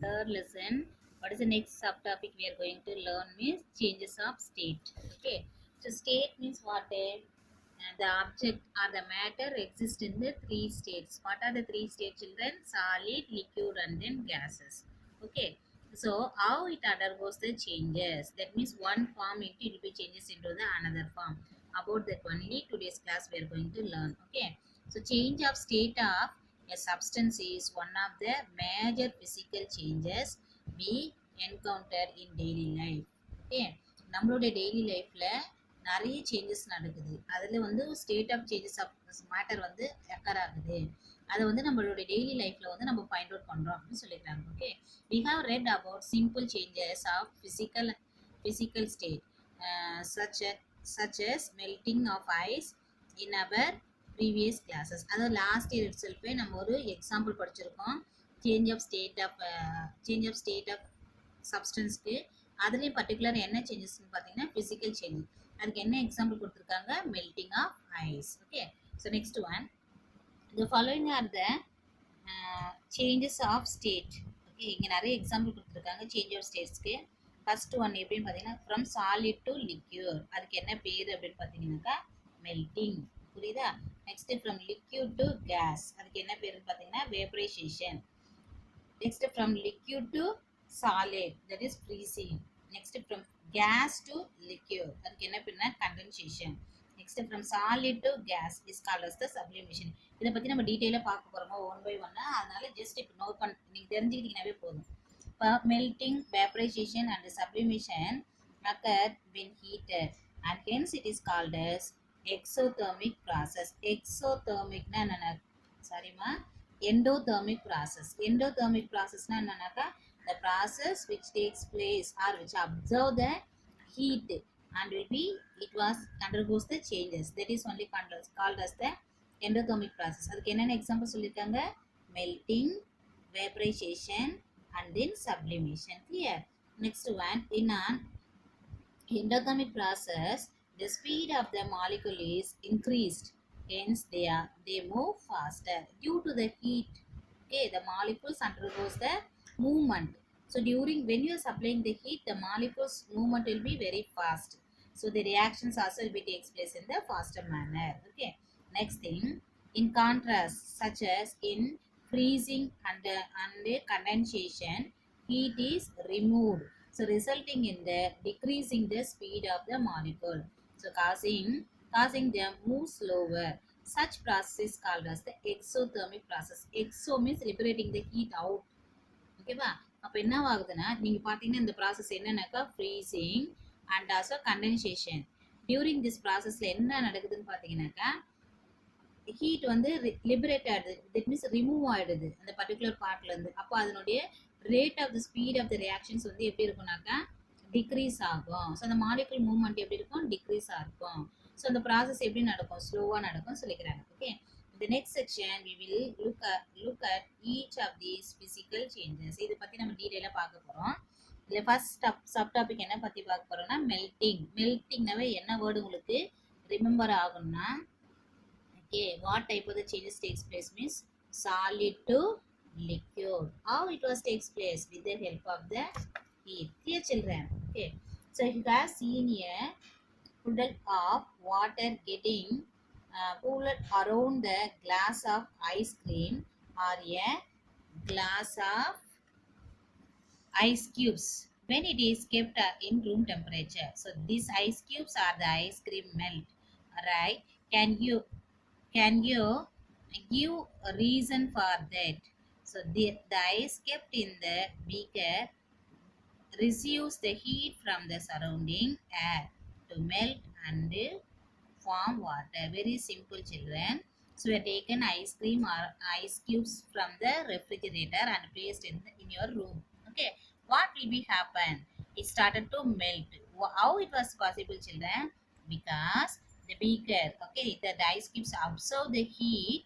third lesson. What is the next subtopic we are going to learn means changes of state. Okay, so state means what? The object or the matter exists in the three states. What are the three states, children? Solid, liquid, and then gases. Okay, so how it undergoes the changes? That means one form it will be changes into the another form. About that only today's class we are going to learn. Okay, so change of state of a substance is one of the major physical changes we encounter in daily life. Okay, நம்மளுடைய daily லைஃப்ல நிறைய changes நடக்குது. அதில் வந்து state of changes of matter வந்து occur ஆகுது. அதை வந்து நம்மளுடைய டெய்லி லைஃப்ல வந்து நம்ம ஃபைண்ட் அவுட் பண்றோம் அப்படின்னு சொல்லிக்கிறாங்க. Okay, we have read about simple changes of physical state, such as melting of ice in our previous classes. அதாவது லாஸ்ட் இயர் இட் செல்ஃபே நம்ம ஒரு எக்ஸாம்பிள் படிச்சிருக்கோம் சேஞ்ச் ஆஃப் ஸ்டேட் ஆஃப் சப்ஸ்டன்ஸ்க்கு. அதுலேயும் பர்டிகுலர் என்ன சேஞ்சஸ்ன்னு பார்த்தீங்கன்னா ஃபிசிக்கல் சேஞ்சஸ். அதுக்கு என்ன எக்ஸாம்பிள் கொடுத்துருக்காங்க? Melting of ice. Okay, so next one, the following are the changes of state. Okay, இங்கே நிறைய எக்ஸாம்பிள் கொடுத்துருக்காங்க சேஞ்ச் ஆஃப் ஸ்டேட்ஸ்க்கு. ஃபர்ஸ்ட் ஒன் எப்படின்னு பார்த்தீங்கன்னா ஃப்ரம் சாலிட் டு லிக்யூர். அதுக்கு என்ன பேர் அப்படின்னு பார்த்தீங்கன்னாக்கா மெல்டிங். புரியுதா? Next from liquid to gas. அதுக்கு என்ன பேருன்னு பார்த்தீங்கன்னா vaporisation. Next from liquid to solid, that is freezing. Next from gas to liquid, அதுக்கு என்ன பேருன்னா condensation. Next from solid to gas is called as the sublimation. இதை பற்றி நம்ம டீட்டெயிலாக பார்க்க போகிறோமா ஒன் பை ஒன்னா. அதனால ஜஸ்ட் இப்போ நோட் பண்ண நீங்கள் தெரிஞ்சுக்கிட்டீங்கன்னாவே போதும். இப்போ melting, vaporisation and sublimation occur when heated and hence it is called as exothermic process. exothermic na enna? Sorry ma, endothermic process. endothermic process na enna? The process which takes place or which observe the heat and it was undergoes the changes, that is only called as the endothermic process. அதுக்கு என்னென்ன example சொல்லியிருக்காங்க? melting, vaporization and then sublimation. Clear? Next one, in an endothermic process the speed of the molecule is increased, hence they move faster due to the heat. Okay, the molecules undergoes the movement. So during when you are supplying the heat, the molecules movement will be very fast, so the reactions also will be takes place in the faster manner. Okay, next thing, in contrast, such as in freezing and condensation, heat is removed, so resulting in the decreasing the speed of the molecule, so causing them move slower. Such process is called as the exothermic process. exo means liberating the heat out. ஓகேவா? அப்போ என்ன ஆகுதுன்னா நீங்கள் பார்த்தீங்கன்னா இந்த process என்னன்னாக்கா freezing and also condensation. During this ப்ராசஸில் என்ன நடக்குதுன்னு பார்த்தீங்கன்னாக்கா ஹீட் வந்து லிபரேட் ஆகிடுது, தட் மீன்ஸ் ரிமூவ் ஆகிடுது அந்த பர்டிகுலர் பார்ட்லேருந்து. அப்போ அதனுடைய rate of the speed of the reactions வந்து எப்படி இருக்கும்னாக்கா டிக்ரீஸ் ஆகும். ஸோ அந்த மாலிகுல் மூவ்மெண்ட் எப்படி இருக்கும்? டிக்ரீஸாக இருக்கும். ஸோ அந்த ப்ராசஸ் எப்படி நடக்கும்? ஸ்லோவாக நடக்கும் சொல்லிக்கிறாங்க. Okay, the next section we will look at each of these physical changes. இதை பற்றி நம்ம டீட்டெயிலாக பார்க்க போகிறோம். இதில் ஃபர்ஸ்ட் சப் டாபிக் என்ன பற்றி பார்க்க போகிறோம்னா மெல்டிங். மெல்டிங்னாவே என்ன வேர்டு உங்களுக்கு ரிமெம்பர் ஆகும்னா, okay, what type of the changes takes place means solid to liquid. How it was takes place? With the help of the heat. Clear, children? Okay, so you have seen a puddle of water getting pulled around the glass of ice cream or a glass of ice cubes when it is kept in room temperature. So these ice cubes are the ice cream melt. Right? Can you give a reason for that? So the ice kept in the beaker receives the heat from the surrounding air to melt and form water. Very simple, children. So we have taken ice cream or ice cubes from the refrigerator and placed in your room. Okay, what will be happen? It started to melt. How it was possible, children? Because the beaker, okay, the ice cubes absorb the heat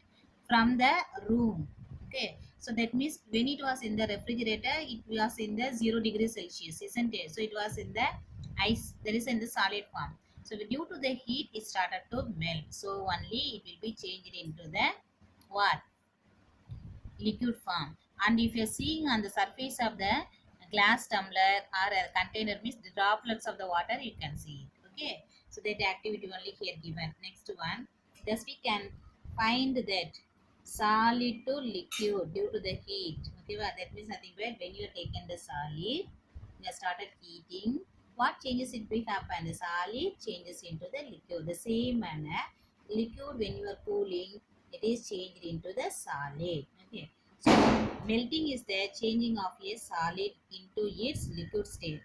from the room. Okay, so that means when it was in the refrigerator, it was in the 0 degrees Celsius, isn't it? So it was in the ice, that is in the solid form. So due to the heat, it started to melt. So only it will be changed into the what? Liquid form. And if you're seeing on the surface of the glass tumbler or a container means the droplets of the water you can see it. Okay, so that activity only here given. Next one, thus we can find that solid to liquid due to the heat. Okay, well, that means nothing but when you are taken the solid, you have started heating, what changes it will happen? The solid changes into the liquid. The same manner, liquid when you are cooling, it is changed into the solid. Okay, so melting is the changing of a solid into its liquid state,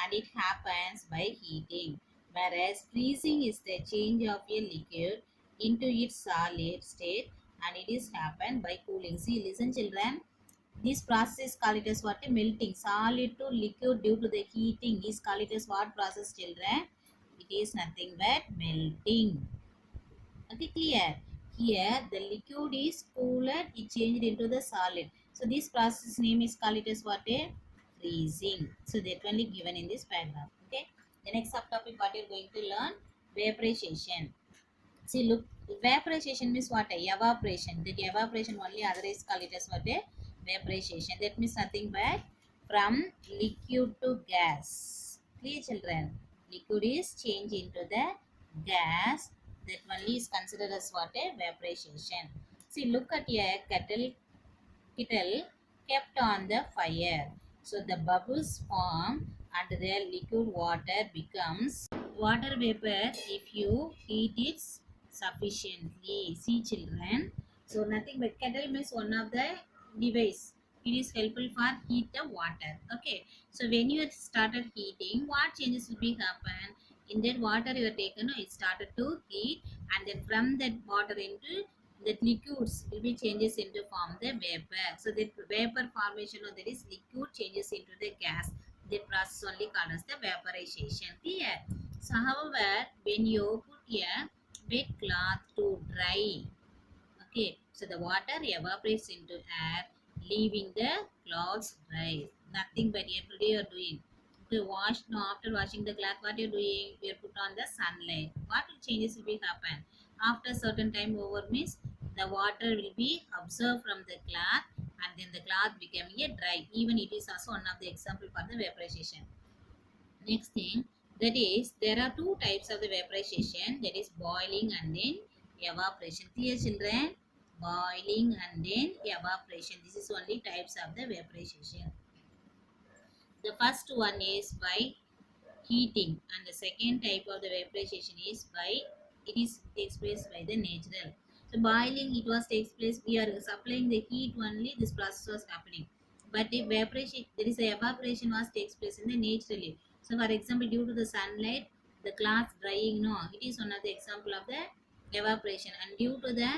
and it happens by heating. Whereas freezing is the change of a liquid into its solid state, and it is happened by cooling. See, listen, children. This process is called it as what? Melting. Solid to liquid due to the heating is called it as what process, children? It is nothing but melting. Okay, clear. Here the liquid is cooled, it changed into the solid. So this process name is called it as what? A freezing. So that only given in this paragraph. Okay. The next subtopic what you're going to learn, vaporization. See, look, vaporization means what? Evaporation. The evaporation only otherwise call it as what? A vaporization. That means nothing but from liquid to gas. Clear, children? Liquid is changed into the gas. That only is considered as what? A vaporization. See, look at a kettle kept on the fire. So the bubbles form and the liquid water becomes water vapor if you heat it sufficiently. See, children. So nothing but kettle means one of the device. It is helpful for heat the water. Okay. So when you started heating, what changes will be happen? In that water you have taken, it started to heat, and then from that water into that liquids will be changes into form the vapor. So that vapor formation of that is liquid changes into the gas. That process only called as the vaporization. Clear? So however, when you put a wet cloth to dry, okay, so the water evaporates into air, leaving the clothes dry. Nothing but every day you're doing. Okay, wash now after washing the cloth, what you're doing? You're put on the sunlight. What changes will be happen? After certain time over means the water will be absorbed from the cloth, and then the cloth becoming a dry. Even it is also one of the example for the vaporization. Next thing, that is there are two types of the vaporization, that is boiling and then evaporation. Clear, children? Boiling and then evaporation. This is only types of the vaporization. The first one is by heating, and the second type of the vaporization is by it is takes place by the natural. So boiling, it was takes place, we are supplying the heat only, this process was happening. But the evaporation, there is a evaporation was takes place in the naturally. So for example, due to the sunlight, the cloth drying, no, it is one of the example of the evaporation. And due to the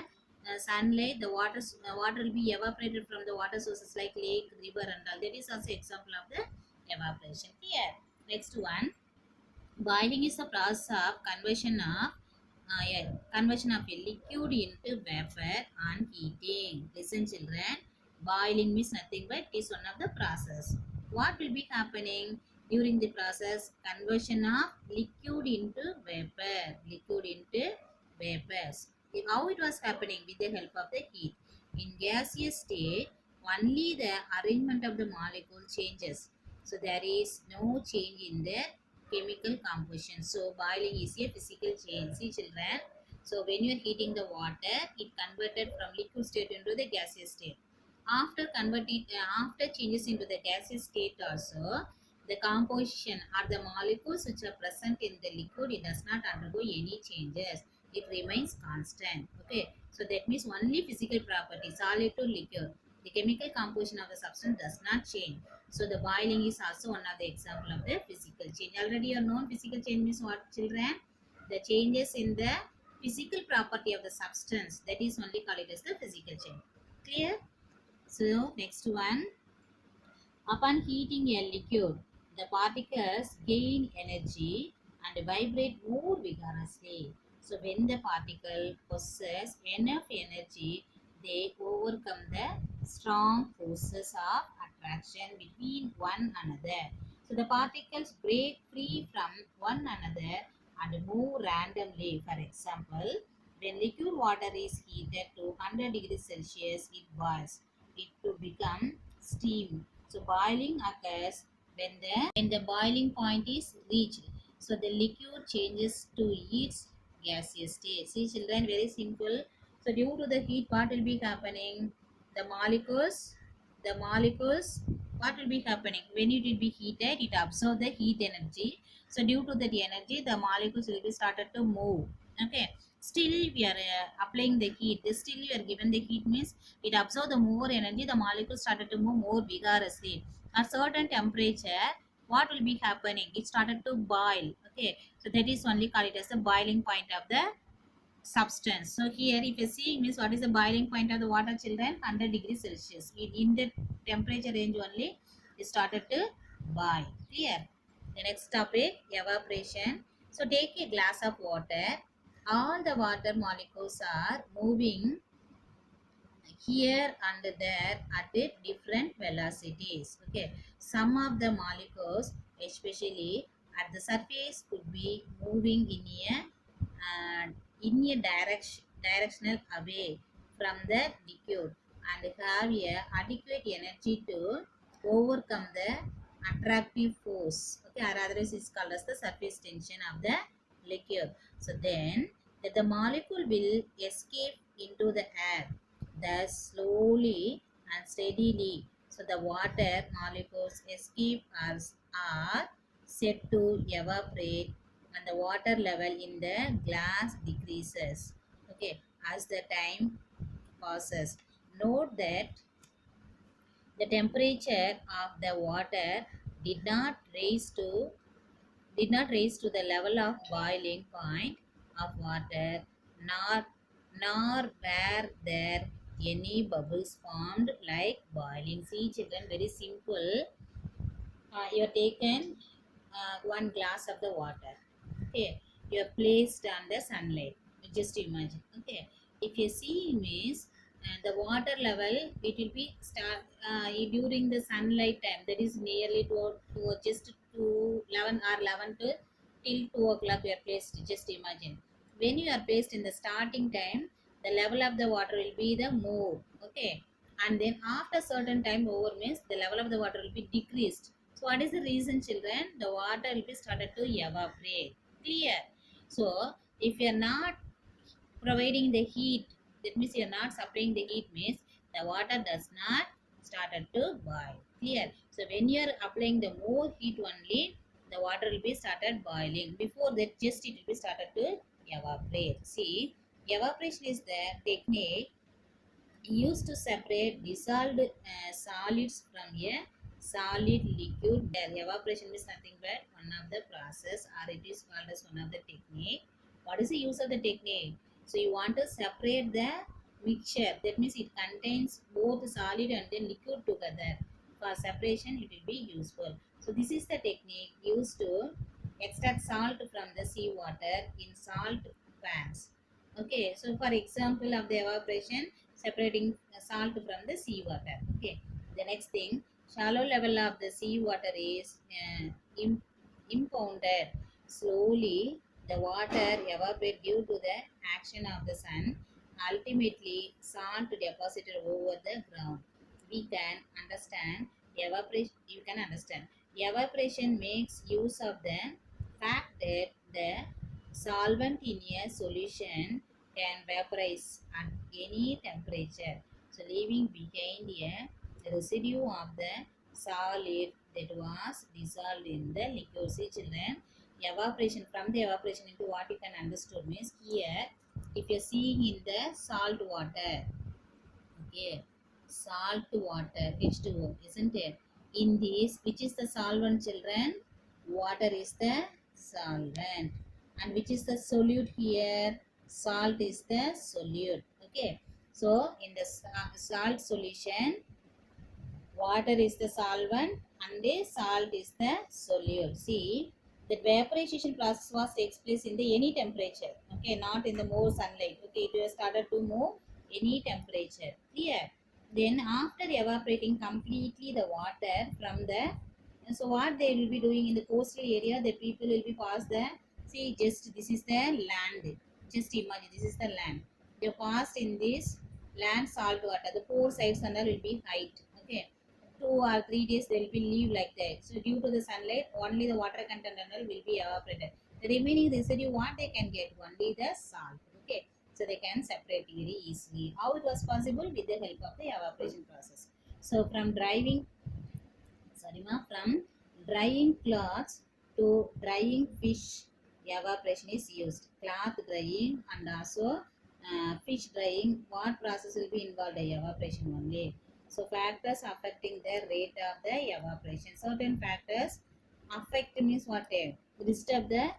sunlight, the water will be evaporated from the water sources like lake, river and all. That is also example of the evaporation. Here, next one, boiling is the process of conversion of a liquid into vapor on heating. Listen, children. Boiling means nothing but it is one of the process. What will be happening during the process? Conversion of liquid into vapor. Liquid into vapors. How it was happening? With the help of the heat. In gaseous state, only the arrangement of the molecule changes. So there is no change in the chemical composition. So boiling is a physical change. See, children. So when you are heating the water, it converted from liquid state into the gaseous state. After changes into the gaseous state also, the composition or the molecules which are present in the liquid, it does not undergo any changes. It remains constant. Okay. So that means only physical property, solid to liquid. The chemical composition of the substance does not change. So the boiling is also one of the example of the physical change. Already you know physical change means what, children? The changes in the physical property of the substance, that is only called it as the physical change. Clear? So next one, upon heating a liquid, the particles gain energy and vibrate more vigorously. So when the particle possesses enough energy, they overcome the strong forces of attraction between one another. So the particles break free from one another and move randomly. For example, when liquid water is heated to 100 degrees Celsius, it boils. it to become steam. So boiling occurs when the boiling point is reached. So the liquid changes to its gaseous state. See children, very simple. So due to the heat, what will be happening? The molecules, what will be happening? When it will be heated, it absorbs the heat energy. So due to that energy, the molecules will be started to move. Okay. Still we are applying the heat. Still we are given the heat means it absorbs the more energy. The molecules started to move more vigorously. At certain temperature, what will be happening? It started to boil. Okay. So that is only called it as the boiling point of the substance. So here if you see means what is the boiling point of the water children? 100 degrees Celsius. In the temperature range only it started to boil. Clear? The next topic, evaporation. So take a glass of water. All the water molecules are moving here and there at different velocities. Okay, some of the molecules especially at the surface could be moving uh, in a directional away from the liquid and have a adequate energy to overcome the attractive force. Okay, or otherwise it's called as the surface tension of the liquid. So then that the molecule will escape into the air, thus slowly and steadily. So the water molecules escape are set to evaporate and the water level in the glass decreases. Okay, as the time passes. Note that the temperature of the water did not raise to the level of boiling point of water, nor were there any bubbles formed like boiling. See children, very simple. You are taken one glass of the water. Okay, you are placed under sunlight. Just imagine. Okay, if you see means the water level, it will be start during the sunlight time. That is nearly to just to 11 or 11 to till 2 o'clock. You are placed. Just imagine when you are placed in the starting time, the level of the water will be the more. Okay, and then after certain time over means the level of the water will be decreased. So what is the reason children? The water will be started to evaporate. Clear? So if you are not providing the heat, that means you are not supplying the heat means the water does not started to boil. Clear? So when you are applying the more heat only, the water will be started boiling. Before that just it will be started to evaporate. See, evaporation is the technique used to separate dissolved solids from a solid liquid. Evaporation is nothing but one of the process or it is called as one of the technique. What is the use of the technique? So you want to separate the mixture, that means it contains both solid and then liquid together. For separation it will be useful. So this is the technique used to extract salt from the seawater in salt pans. Okay, so for example of the evaporation, separating salt from the seawater. Okay, the next thing, shallow level of the seawater is impounded. Slowly, the water evaporates due to the action of the sun. Ultimately, salt deposited over the ground. We can understand evaporation. You can understand evaporation makes use of the fact that the solvent in a solution can vaporize at any temperature, so leaving behind a residue of the solid that was dissolved in the liquid. See children, evaporation, from the evaporation into what you can understand means here, if you are seeing in the salt water, okay, salt water H2O, isn't it? In this, which is the solvent children? Water is the solvent. And which is the solute here? Salt is the solute. Okay. So in the salt solution, water is the solvent and the salt is the solute. See, the vaporization process was takes place in the any temperature. Okay, not in the more sunlight. Okay, it was started to move any temperature. Clear? Then after evaporating completely the water from the, so what they will be doing in the coastal area, the people will be past the, see just this is the land. Just imagine this is the land. They passed in this land, salt water. The four sides and all will be height. Okay. 2 or 3 days they will be leave like that. So due to the sunlight, only the water content and all will be evaporated. The remaining residue what they can get only the salt. Okay. So they can separate very easily. How it was possible with the help of the evaporation process. So from drying cloths to drying fish, evaporation is used. Cloth drying and also fish drying, what process will be involved? Evaporation only. So factors affecting the rate of the evaporation. Certain factors affect means what? Disturb the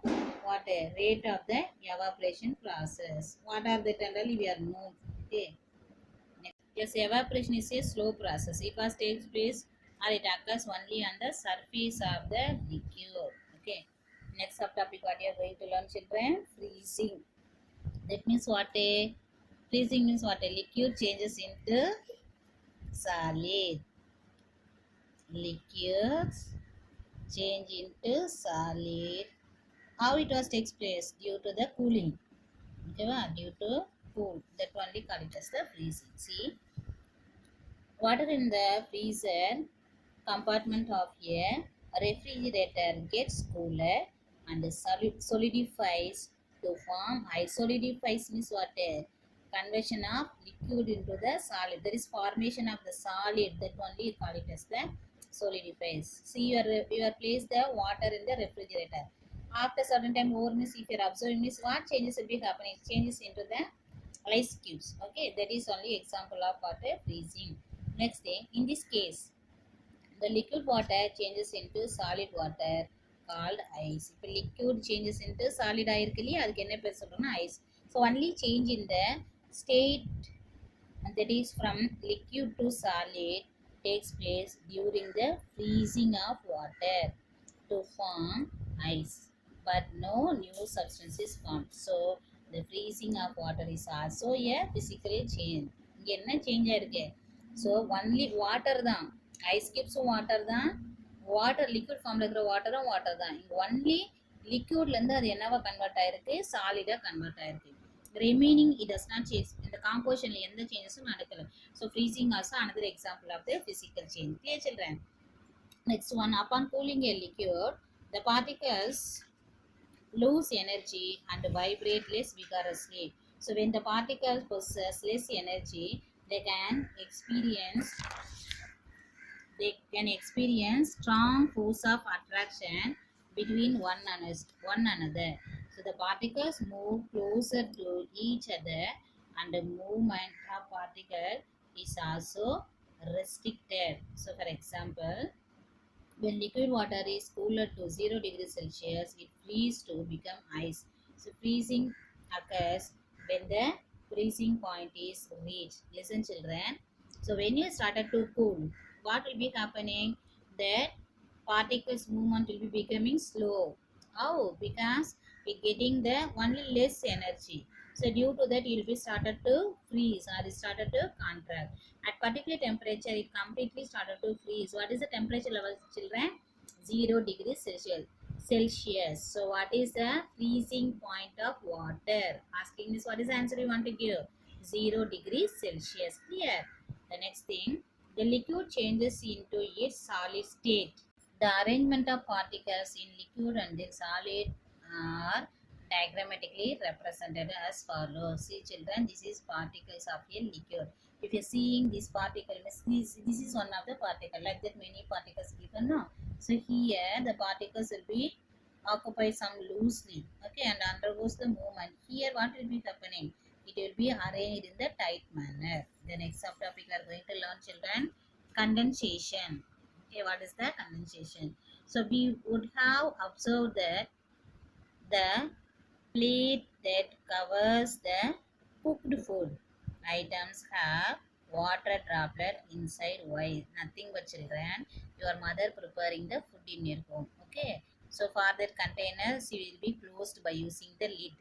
what? Rate of the evaporation process. What are the generally we are known? Okay. Yes, evaporation is a slow process. It was takes place or it occurs only on the surface of the liquid. Okay. Next subtopic what you are going to learn, children? Freezing. That means what a freezing means what a liquid changes into solid. Liquids change into solid. How it was takes place? Due to the cooling. Okay, due to cool. That only call it as the freezing. See, water in the freezer compartment of a refrigerator gets cooler and solidifies to form ice. Solidifies means what? Conversion of liquid into the solid. There is formation of the solid, that only call it as the solidifies. See, you are place the water in the refrigerator. After certain time over means if you are observing means what changes will be happening? Changes into the ice cubes. Okay, that is only example of water freezing. Next thing, in this case, the liquid water changes into solid water called ice. இப்போ liquid changes into solid ஆயிருக்கு இல்லையா, அதுக்கு என்ன பேர் சொல்றோம்னா ice. So only change in the state, that is from liquid to solid, takes place during the freezing of water to form ice, but no new substance is formed. So the freezing of water is also a physical change. இங்க என்ன change ஆயிருக்கு? So only water தான், ice கியூப்ஸும் water தான், water liquid ஃபார்மில் இருக்கிற water தான். இங்கே only லிக்யூட்லேருந்து அது என்னவா கன்வெர்ட் ஆயிருக்கு? சாலிடாக கன்வெர்ட் ஆயிருக்கு. Remaining it does not change. இந்த காம்போசிஷனில் எந்த சேஞ்சஸும் நடக்கலை. So freezing also another example of the physical change. Clear, children? Next one, upon cooling a liquid, the particles lose energy and vibrate less vigorously. So when the particles possess less energy, they can experience strong force of attraction between one another. So the particles move closer to each other and the movement of particle is also restricted. So for example, when liquid water is cooler to 0 degrees Celsius, it freezes to become ice. So freezing occurs when the freezing point is reached. Listen, children. So when you started to cool, what will be happening? That particles movement will be becoming slow. How? Because we getting the only less energy. So due to that, it will be started to freeze or it started to contract. At particular temperature, it completely started to freeze. What is the temperature level, children? 0 degrees Celsius. So what is the freezing point of water? Asking this, what is the answer you want to give? 0 degrees Celsius. Clear? The next thing, the liquid changes into its solid state. The arrangement of particles in liquid and in solid are diagrammatically represented as follows. See, children, this is particles of a liquid. If you're seeing this particle, this is one of the particle. Like that, many particles given, no? So here the particles will be occupied some loosely, okay, and undergoes the movement. Here, what will be happening? It will be arranged in the tight manner. The next subtopic we are going to learn, children, condensation. Okay, what is the condensation? So we would have observed that the plate that covers the cooked food items have water droplet inside. Why? Nothing but, children, your mother preparing the food in your home. Okay, so for that container she will be closed by using the lid.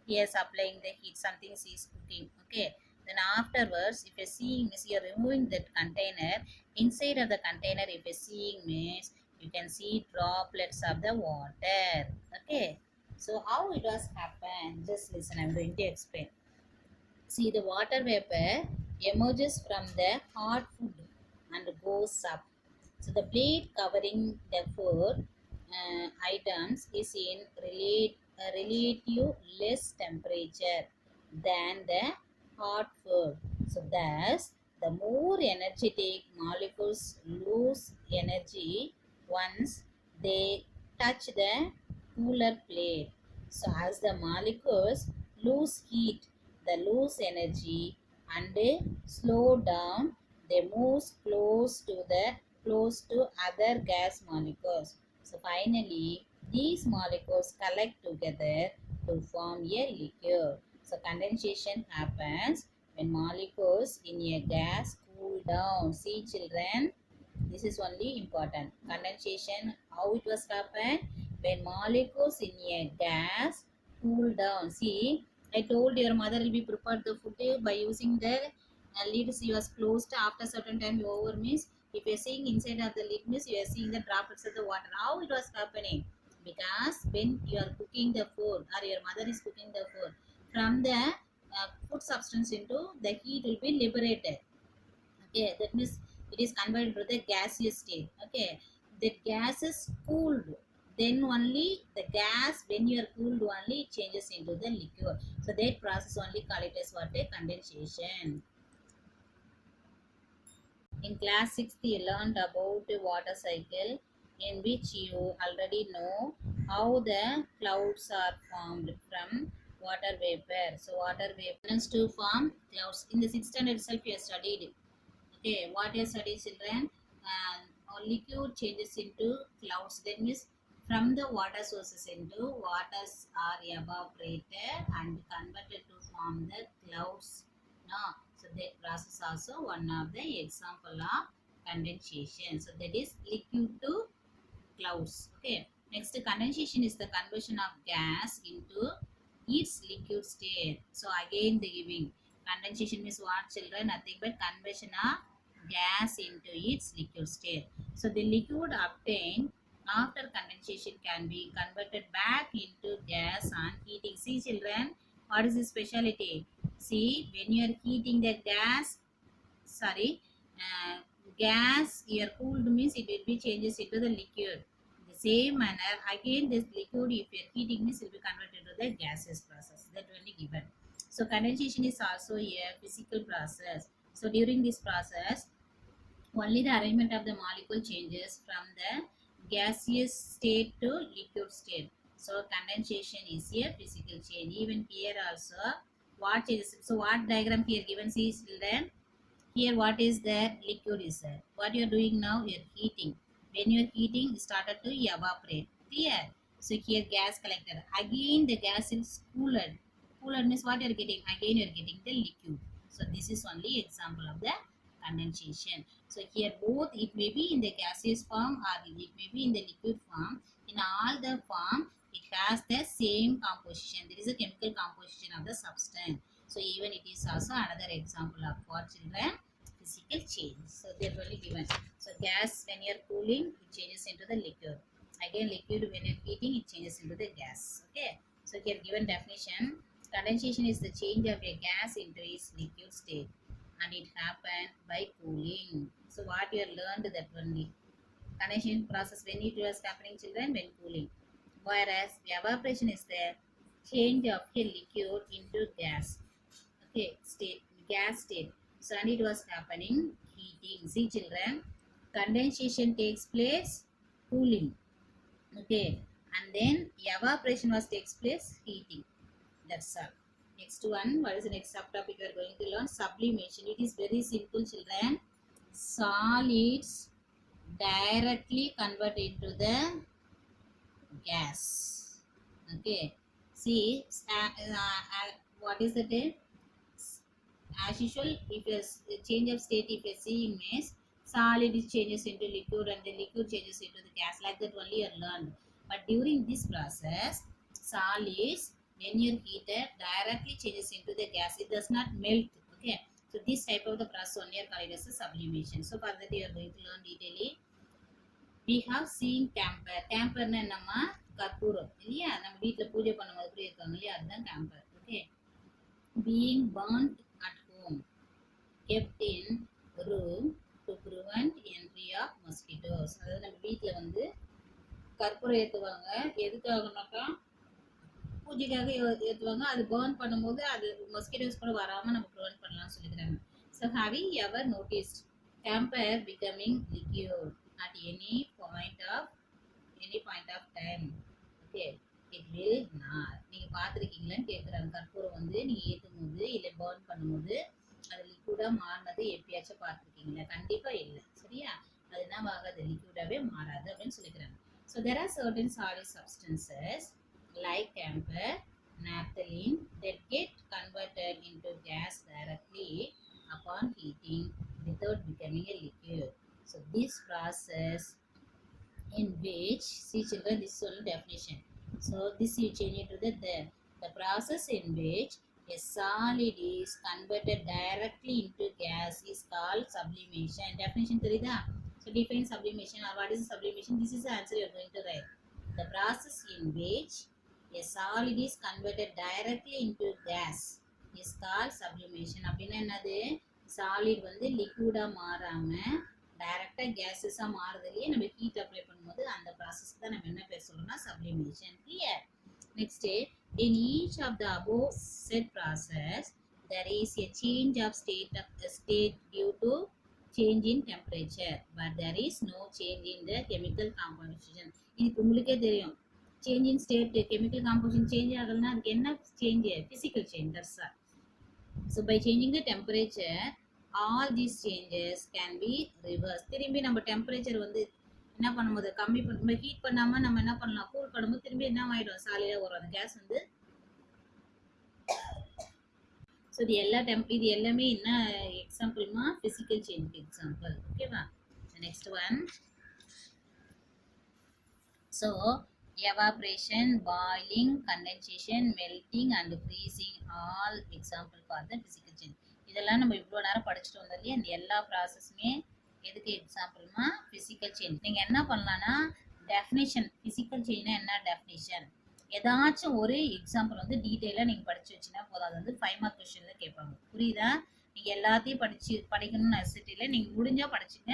Here supplying the heat, something she is cooking. Okay, then afterwards, if you're seeing means you're removing that container. Inside of the container, if you're seeing means you can see droplets of the water. Okay, so how it was happen? Just listen, I'm going to explain. See, the water vapor emerges from the hard food and goes up. So the plate covering the food items is in relative less temperature than the hot food. So thus, the more energetic molecules lose energy once they touch the cooler plate. So as the molecules lose heat, they lose energy and they slow down, they move close to other gas molecules. So finally, these molecules collect together to form a liquid. So condensation happens when molecules in a gas cool down. See children, this is only important. Condensation, how it was happen? When molecules in a gas cool down. See, I told your mother will be prepared the food by using the lid was closed after certain time you over means if you're seeing inside of the lid means you are seeing the droplets of the water. How it was happening? Because when you are cooking the food or your mother is cooking the food, from the food substance into the heat will be liberated. Okay, that means it is converted to the gaseous state. Okay, the gas is cooled, then only the gas when you are cooled only it changes into the liquid. So that process only call it as what a condensation. In class 6th, you learned about a water cycle in which you already know how the clouds are formed from water vapor. So water vapor tends to form clouds. In the 6th standard itself, you have studied. Okay, what you study children? Liquid changes into clouds. That means from the water sources into waters are evaporated and converted to form the clouds. No, so that process also one of the example of condensation. So that is liquid to clouds. Okay. Next, condensation is the conversion of gas into its liquid state. So again, the giving condensation means what children? Nothing but conversion of gas into its liquid state. So the liquid obtained after condensation can be converted back into gas on heating. See children, what is the speciality? See, when you are heating the gas, sorry, uh, gas here cooled means it will be changes into the liquid. The same manner again this liquid if you are heating means it will be converted to the gaseous process. That will be given. So condensation is also a physical process. So during this process only the arrangement of the molecule changes from the gaseous state to liquid state. So condensation is a physical change. Even here also what is, so what diagram here given, see children, here what is there? Liquid is there. What you are doing now? You are heating. When you are heating, it started to evaporate. Clear? So here gas collected. Again the gas is cooled. Cooled means what you are getting? Again you are getting the liquid. So this is only example of the condensation. So here both it may be in the gaseous form or it may be in the liquid form. In all the form, it has the same composition. There is a chemical composition of the substance. So even it is also another example of for children physical change. So they are really given. So gas when you are cooling it changes into the liquid. Again liquid when you are heating it changes into the gas. Okay. So here given definition, condensation is the change of a gas into its liquid state and it happened by cooling. So what you have learned that only. Condensation process when it was happening children when cooling. Whereas evaporation is the change of a liquid into gas. Okay, state, gas state. So and it was happening heating. See children, condensation takes place cooling. Okay, and then evaporation was takes place heating. That's all. Next one, what is the next subtopic we are going to learn? Sublimation. It is very simple children. Solids directly convert into the gas. Okay. See, what is the name? As usual, if a change of state, if you're seeing means solid is changes into liquid and the liquid changes into the gas, like that only you learned. But during this process, solids when you're heated directly changes into the gas. It does not melt. Okay. So this type of the process only are called as a sublimation. So for that you are going to learn detailing. We have seen camper. Camperனா என்னம்மா கற்பூரம் இல்லையா, நம்ம வீட்டில் பூஜை பண்ணும்போது எப்படி இருக்காங்க இல்லையா, அதுதான் camper. Okay. Being burnt at home. kept in room to prevent entry of mosquitoes. அதாவது நம்ம வீட்டில் வந்து கற்பூரம் ஏற்றுவாங்க, எதுக்காகனாக்கா பூஜைக்காக ஏற்றுவாங்க. அது பேர்ன் பண்ணும்போது அது மஸ்கிட்டோஸ் கூட வராமல் நம்ம ப்ரிவென்ட் பண்ணலாம்னு சொல்லிக்கிறாங்க. So have you ever noticed camphor becoming liquid at any point of time? Okay, it will not. நீங்கள் பார்த்துருக்கீங்களான்னு கேட்குறாங்க. கற்பூரம் வந்து நீங்கள் ஏற்றும் போது இல்லை பேர்ன் பண்ணும்போது அது லிக்விடாக மாறினது எப்பயாச்சும் பார்த்துருக்கீங்களா? கண்டிப்பாக இல்லை. சரியா? அது என்ன ஆகாது, லிக்விடாகவே மாறாது அப்படின்னு சொல்லிக்கிறாங்க. So there are certain solid substances like camphor, naphthalene that get converted into gas directly upon heating without becoming a liquid. So this process in which, see children, this is only definition. So this you change it to the process in which a solid is converted directly into gas is called sublimation. Definition தெரியுதா? So define sublimation or what is sublimation? This is the answer you are going to write. The process in which a solid is converted directly into gas is called sublimation. அப்படின்னா என்னது? Solid வந்து லிக்விடா மாறாம டைரக்டா கேஸஸா மாறுறதுலயே நம்ம heat apply பண்ணும்போது அந்த process தான் நம்ம என்ன பேர் சொல்றோம்னா sublimation. Clear? Next, in each of the above said process there is a change of state due to change in temperature, but there is no change in the chemical composition. இது உங்களுக்கே தெரியும், change in state chemical composition change ஆகுதுன்னா அதுக்கு என்ன change? Physical change. That's all. So by changing the temperature all these changes can be reverse. திரும்பி நம்ம temperature வந்து என்ன பண்ணும்போது கம்மி பண்ண ஹீட் பண்ணாமல் நம்ம என்ன பண்ணலாம், கூல் பண்ணும்போது திரும்பி என்ன ஆகிடும், சாலிடாக வரும் அந்த கேஸ் வந்து. ஸோ இது எல்லாமே என்ன எக்ஸாம்பிள்மா? ஃபிசிக்கல் சேஞ்சுக்கு எக்ஸாம்பிள். ஓகேவா? Next one. So evaporation, boiling, condensation, melting and freezing all example for the physical change. இதெல்லாம் நம்ம இவ்வளோ நேரம் படிச்சுட்டு வந்தோம் இல்லையா? இந்த எல்லா ப்ராசஸுமே எதுக்கு எக்ஸாம்பிள்மா? Physical change. நீங்கள் என்ன பண்ணலான்னா டெஃபினிஷன், ஃபிசிக்கல் சேஞ்ச்னா என்ன டெஃபினிஷன், ஏதாச்சும் ஒரு எக்ஸாம்பிள் வந்து டீட்டெயிலாக நீங்கள் படித்து வச்சுன்னா போதும். அது வந்து 5 மார்க் கொஸ்டினில் கேட்பாங்க. புரியுதா? நீங்கள் எல்லாத்தையும் படிக்கணும்னு நெசசிட்டியில் நீங்கள் முடிஞ்சால் படிச்சுங்க,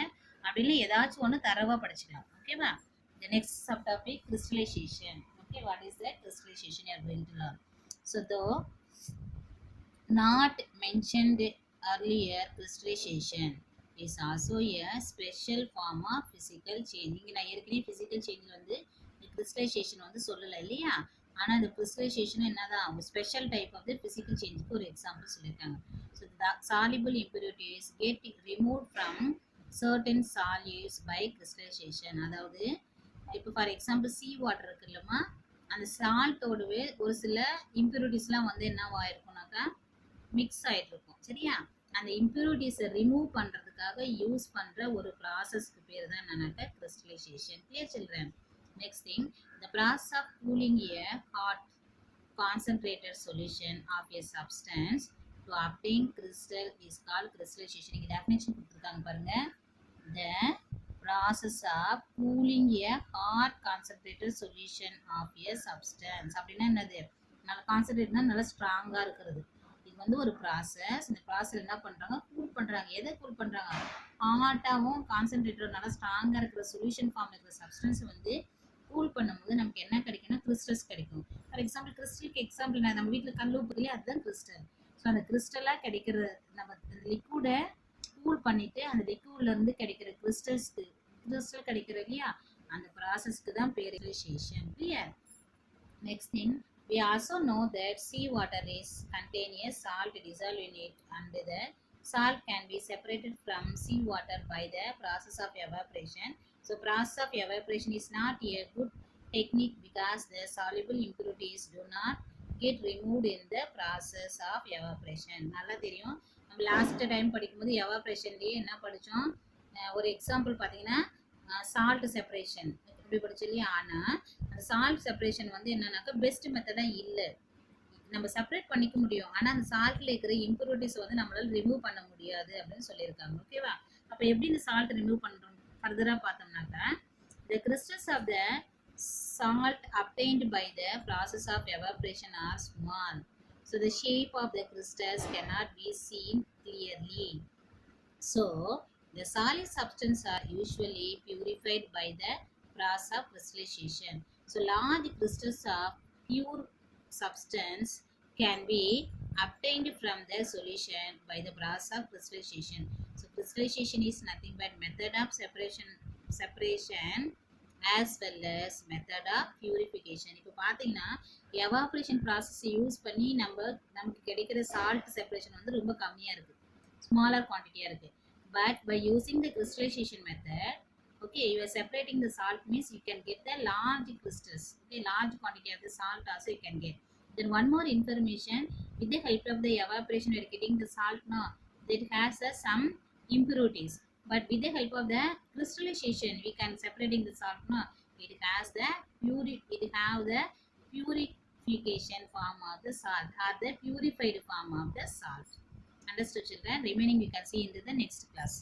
அப்படின்னு ஏதாச்சும் ஒன்று தரவாக படிச்சுக்கலாம். ஓகேவா? The next subtopic, crystallization. Okay, what is that? Crystallization you are going to learn. So though not mentioned earlier, crystallization is also a special form of physical change. இங்க நான் ஏற்கனவே physical change வந்து crystallization வந்து சொல்லல இல்லையா? ஆனா இந்த crystallization என்னதான் ஒரு special type of the physical changeக்கு ஒரு எக்ஸாம்பிள் சொல்லிருக்காங்க. So the soluble impurities get removed from certain solids by crystallization. அதாவது இப்போ ஃபார் எக்ஸாம்பிள் சீ வாட்டர் இருக்கு இல்லைம்மா, அந்த சால்ட்டோடவே ஒரு சில இம்ப்யூரிட்டிஸ்லாம் வந்து என்னவாயிருக்கும்னாக்கா மிக்ஸ் ஆகிட்டு இருக்கும். சரியா? அந்த இம்ப்யூரிட்டிஸை ரிமூவ் பண்ணுறதுக்காக யூஸ் பண்ணுற ஒரு ப்ராசஸ்க்கு பேர் தான் என்னன்னாக்கா crystallisation. Clear children? Next thing, the process of cooling a hot concentrated solution of a substance to obtain crystal is called crystallisation. இங்கே டெஃபினேஷன் கொடுத்துருக்காங்க பாருங்க. த process of cooling a hot concentrated solution of a substance. அப்படின்னா என்னது? நல்ல கான்சன்ட்ரேட்னா நல்லா ஸ்ட்ராங்கா இருக்கிறது. இது வந்து ஒரு ப்ராசஸ். இந்த ப்ராசஸ் என்ன பண்றாங்க? கூல் பண்றாங்க. எதை கூல் பண்றாங்க? ஹாட்டாவும் கான்சன்ட்ரேட்டர் நல்லா ஸ்ட்ராங்கா இருக்கிற சொல்யூஷன் ஃபார்ம் இருக்கிற சப்ஸ்டன்ஸ் வந்து கூல் பண்ணும்போது நமக்கு என்ன கிடைக்கும்னா கிறிஸ்டல்ஸ் கிடைக்கும். ஃபார் எக்ஸாம்பிள் கிறிஸ்டலுக்கு எக்ஸாம்பிள் நம்ம வீட்டில் கல் உப்பு இல்லையா, அதுதான் கிறிஸ்டல். ஸோ அந்த கிறிஸ்டலாக கிடைக்கிற நம்ம லிக்விடை கூல் பண்ணிட்டு அந்த லிக்விட்ல இருந்து கிடைக்கிற கிறிஸ்டல் கிடைக்கிற இல்லையா, அந்த ப்ராசஸ்க்கு தான் பேர் crystallisation. Clear? Next thing, we also know that sea water is contain a salt dissolved in it, and the salt can be separated from sea water by the process of evaporation. So process of evaporation is not a good technique because the soluble impurities do not get removed in the process of evaporation. நல்லா தெரியும். நம்ம last time படிக்கும்போது எவாப்ரேஷன்லேயே என்ன படித்தோம், ஒரு example பார்த்தீங்கன்னா salt separation இப்படி படிச்சு இல்லையா. ஆனால் அந்த சால்ட் செப்பரேஷன் வந்து என்னன்னாக்கா பெஸ்ட் மெத்தடாக இல்லை. நம்ம செப்பரேட் பண்ணிக்க முடியும், ஆனால் அந்த சால்ட்டில் இருக்கிற இம்ப்யூரிட்டிஸ் வந்து நம்மளால் ரிமூவ் பண்ண முடியாது அப்படின்னு சொல்லியிருக்காங்க. ஓகேவா? அப்போ எப்படி இந்த சால்ட் ரிமூவ் பண்ணுறோம் ஃபர்தராக பார்த்தோம்னாக்கா, the crystals of the salt obtained by the process of evaporation are small. So the shape of the crystals cannot be seen clearly. So the solid substances are usually purified by the process of crystallization. So large crystals of pure substance can be obtained from the solution by the process of crystallization. So crystallization is nothing but method of separation as well as method of purification. இப்போ பார்த்தீங்கன்னா evaporation process use பண்ணி நமக்கு கிடைக்கிற salt separation வந்து ரொம்ப கம்மியாக இருக்குது, smaller quantity இருக்கு. But by using the crystallization method, okay, you are separating the salt means you can get the large crystals, okay, large quantity of the salt also you can get. Then one more information, with the help of the evaporation we are getting the salt now that has some impurities, but with the help of the crystallization we can separating the salt now it has the purification form of the salt or the purified form of the salt. Understood children? Remaining we can see into the next class.